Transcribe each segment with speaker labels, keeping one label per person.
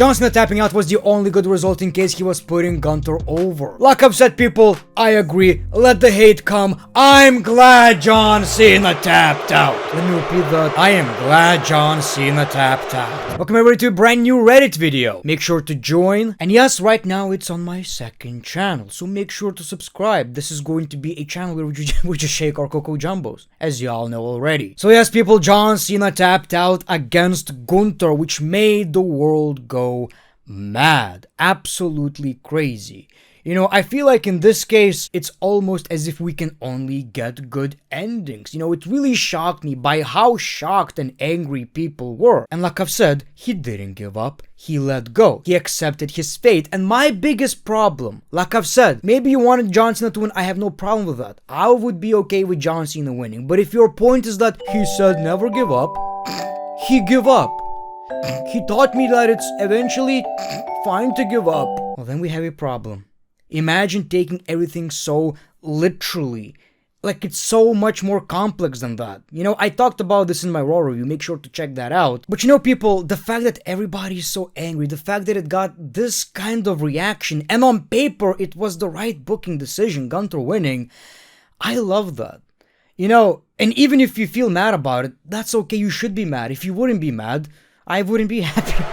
Speaker 1: John Cena tapping out was the only good result in case he was putting Gunther over. Like I've said, people, I agree. Let the hate come. I'm glad John Cena tapped out. Let me repeat that. I am glad John Cena tapped out. Welcome everybody to a brand new Reddit video. Make sure to join. And yes, right now it's on my second channel, so make sure to subscribe. This is going to be a channel where we just shake our Coco Jumbos, as y'all know already. So yes, people, John Cena tapped out against Gunther, which made the world go mad. Absolutely crazy. You know, I feel like in this case, it's almost as if we can only get good endings. You know, it really shocked me by how shocked and angry people were. And like I've said, he didn't give up. He let go. He accepted his fate. And my biggest problem, like I've said, maybe you wanted John Cena to win. I have no problem with that. I would be okay with John Cena winning. But if your point is that he said never give up, he gave up. He taught me that it's eventually fine to give up. Well, then we have a problem. Imagine taking everything so literally. Like, it's so much more complex than that. You know, I talked about this in my Raw review. Make sure to check that out. But you know, people, the fact that everybody is so angry, the fact that it got this kind of reaction, and on paper, it was the right booking decision, Gunther winning, I love that. You know, and even if you feel mad about it, that's okay. You should be mad. If you wouldn't be mad, I wouldn't be happy.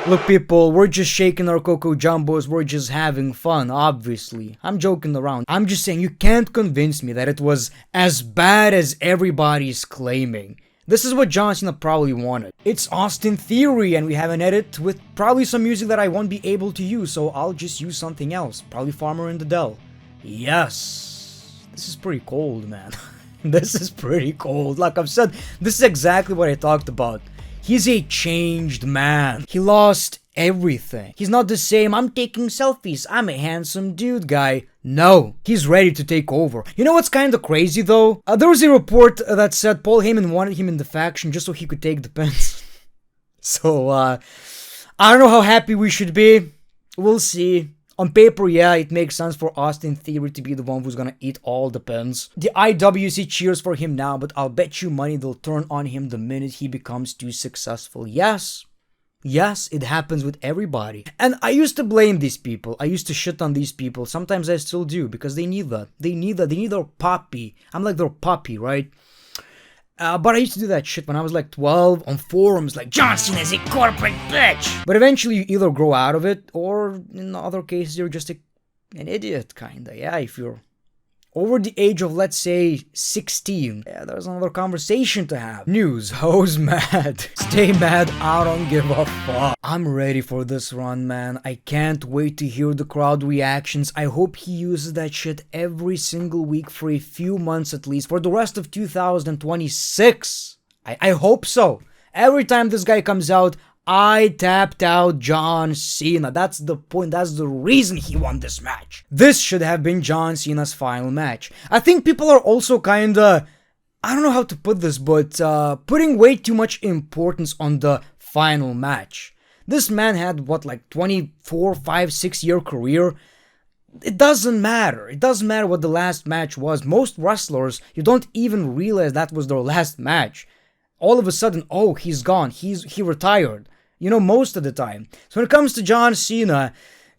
Speaker 1: Look, people, we're just shaking our Coco Jumbos. We're just having fun, obviously. I'm joking around. I'm just saying you can't convince me that it was as bad as everybody's claiming. This is what John Cena probably wanted. It's Austin Theory, and we have an edit with probably some music that I won't be able to use, so I'll just use something else. Probably Farmer in the Dell. Yes. This is pretty cold, man. This is pretty cold. Like I've said, this is exactly what I talked about. He's a changed man. He lost everything. He's not the same, I'm taking selfies, I'm a handsome dude guy. No, he's ready to take over. You know what's kind of crazy though? There was a report that said Paul Heyman wanted him in the faction just so he could take the pins. So, I don't know how happy we should be. We'll see. On paper, yeah, it makes sense for Austin Theory to be the one who's gonna eat all the pins. The IWC cheers for him now, but I'll bet you money they'll turn on him the minute he becomes too successful. Yes, it happens with everybody. And I used to blame these people. I used to shit on these people. Sometimes I still do, because they need that. They need their puppy. I'm like their puppy, right? But I used to do that shit when I was like 12 on forums like, John Cena is a corporate bitch! But eventually you either grow out of it, or in other cases you're just an idiot, kinda. Yeah, if you're over the age of, let's say, 16, yeah, there's another conversation to have. News, hoes mad. Stay mad, I don't give a fuck. I'm ready for this run, man. I can't wait to hear the crowd reactions. I hope he uses that shit every single week for a few months at least, for the rest of 2026. I hope so. Every time this guy comes out, I tapped out John Cena. That's the point. That's the reason he won this match. This should have been John Cena's final match. I think people are also kinda, I don't know how to put this, but putting way too much importance on the final match. This man had, what, like 24, 5, 6 year career? It doesn't matter. It doesn't matter what the last match was. Most wrestlers, you don't even realize that was their last match. All of a sudden, oh, he's gone. He retired. You know, most of the time. So when it comes to John Cena,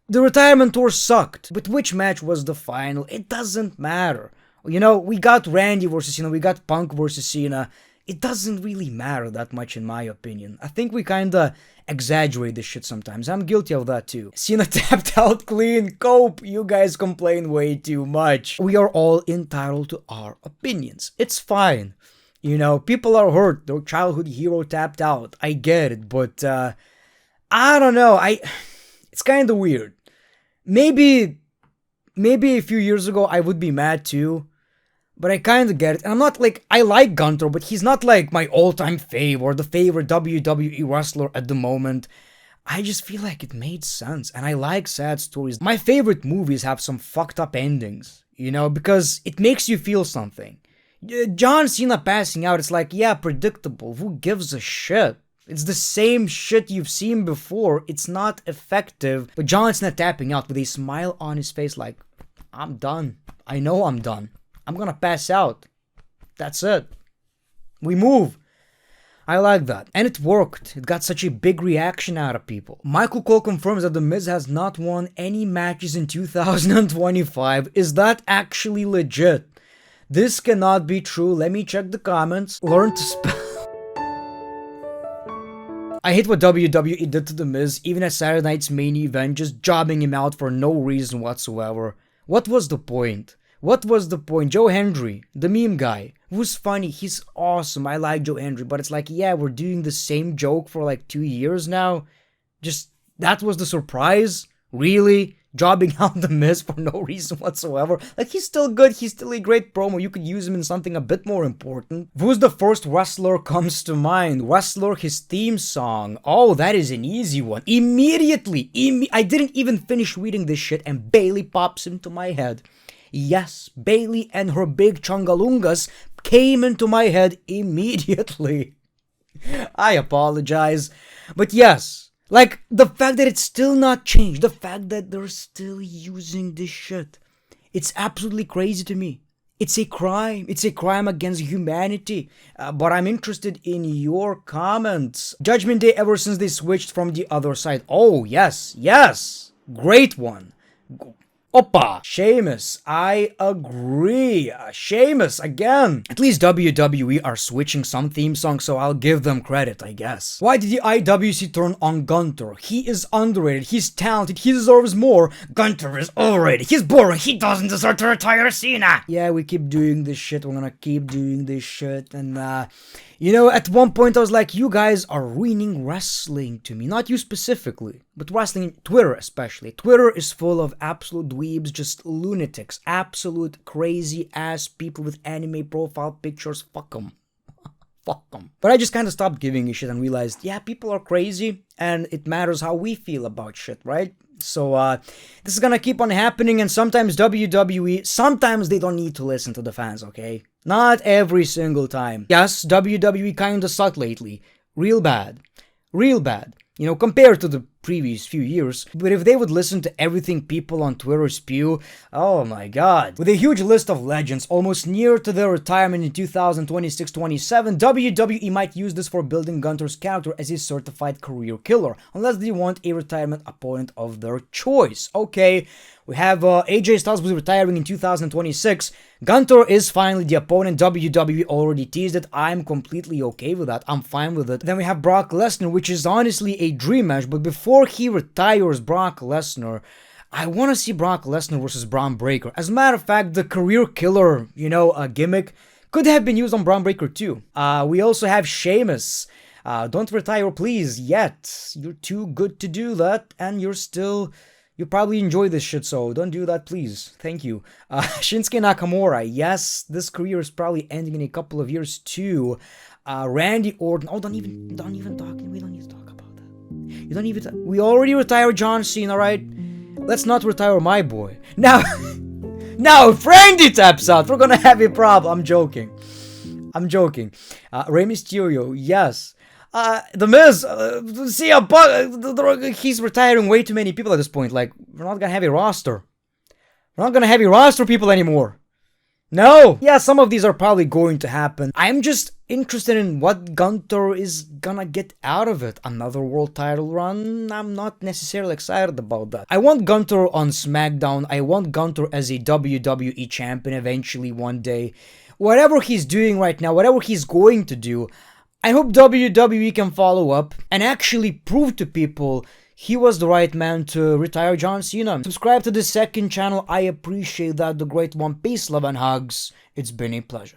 Speaker 1: the retirement tour sucked. But which match was the final? It doesn't matter. You know, we got Randy versus Cena, we got Punk versus Cena. It doesn't really matter that much in my opinion. I think we kinda exaggerate this shit sometimes. I'm guilty of that too. Cena tapped out clean. Cope, you guys complain way too much. We are all entitled to our opinions. It's fine. You know, people are hurt. Their childhood hero tapped out. I get it, but I don't know. It's kind of weird. Maybe a few years ago I would be mad too, but I kind of get it. And I'm not like, I like Gunther, but he's not like my all-time fave or the favorite WWE wrestler at the moment. I just feel like it made sense, and I like sad stories. My favorite movies have some fucked up endings, you know, because it makes you feel something. John Cena passing out, it's like, yeah, predictable. Who gives a shit? It's the same shit you've seen before. It's not effective. But John Cena tapping out with a smile on his face like, I'm done. I know I'm done. I'm gonna pass out. That's it. We move. I like that. And it worked. It got such a big reaction out of people. Michael Cole confirms that The Miz has not won any matches in 2025. Is that actually legit? This cannot be true. Let me check the comments. Learn to spell. I hate what WWE did to The Miz, even at Saturday Night's main event, just jobbing him out for no reason whatsoever. What was the point? What was the point? Joe Hendry, the meme guy, who's funny, he's awesome, I like Joe Hendry, but it's like, yeah, we're doing the same joke for like 2 years now? Just, that was the surprise? Really? Jobbing out The Miz for no reason whatsoever? Like, he's still good, he's still a great promo, you could use him in something a bit more important. Who's the first wrestler comes to mind? Wrestler, his theme song. Oh, that is an easy one. Immediately! I didn't even finish reading this shit and Bailey pops into my head. Yes, Bailey and her big chungalungas came into my head immediately. I apologize. But yes, like, the fact that it's still not changed, the fact that they're still using this shit, it's absolutely crazy to me. It's a crime. It's a crime against humanity. But I'm interested in your comments. Judgment Day ever since they switched from the other side. Oh, yes, yes. Great one. Oppa! Sheamus, I agree. Sheamus, again. At least WWE are switching some theme songs, so I'll give them credit, I guess. Why did the IWC turn on Gunther? He is underrated, he's talented, he deserves more. Gunther is overrated, he's boring, he doesn't deserve to retire Cena. Yeah, we keep doing this shit, we're gonna keep doing this shit, and you know, at one point I was like, you guys are ruining wrestling to me. Not you specifically, but wrestling, Twitter especially. Twitter is full of absolute dweebs, just lunatics. Absolute crazy-ass people with anime profile pictures. Fuck them. Fuck them. But I just kind of stopped giving a shit and realized, yeah, people are crazy, and it matters how we feel about shit, right? So, this is gonna keep on happening, and sometimes WWE, sometimes they don't need to listen to the fans, okay? Not every single time. Yes, WWE kinda sucked lately. Real bad. Real bad. You know, compared to the previous few years. But if they would listen to everything people on Twitter spew, oh my god. With a huge list of legends almost near to their retirement in 2026-27, WWE might use this for building Gunther's character as a certified career killer, unless they want a retirement opponent of their choice. Okay, we have AJ Styles who's retiring in 2026. Gunther is finally the opponent. WWE already teased it. I'm completely okay with that. I'm fine with it. Then we have Brock Lesnar, which is honestly a dream match, but before he retires Brock Lesnar, I want to see Brock Lesnar versus Braun Breaker. As a matter of fact, the career killer, you know, gimmick could have been used on Braun Breaker too. We also have Sheamus. Don't retire, please, yet. You're too good to do that, and you probably enjoy this shit, so don't do that, please. Thank you. Shinsuke Nakamura. Yes, this career is probably ending in a couple of years too. Randy Orton. Oh, don't even talk. We don't need to talk about that. You don't even. We already retired John Cena, right? Let's not retire my boy. Now, now if Randy taps out, we're gonna have a problem. I'm joking. Rey Mysterio. Yes. The Miz, he's retiring way too many people at this point. Like, we're not gonna have a roster. We're not gonna have a roster people anymore. No! Yeah, some of these are probably going to happen. I'm just interested in what Gunther is gonna get out of it. Another world title run? I'm not necessarily excited about that. I want Gunther on SmackDown. I want Gunther as a WWE champion eventually one day. Whatever he's doing right now, whatever he's going to do, I hope WWE can follow up and actually prove to people he was the right man to retire John Cena. Subscribe to the second channel. I appreciate that. The Great One. Peace, love, and hugs. It's been a pleasure.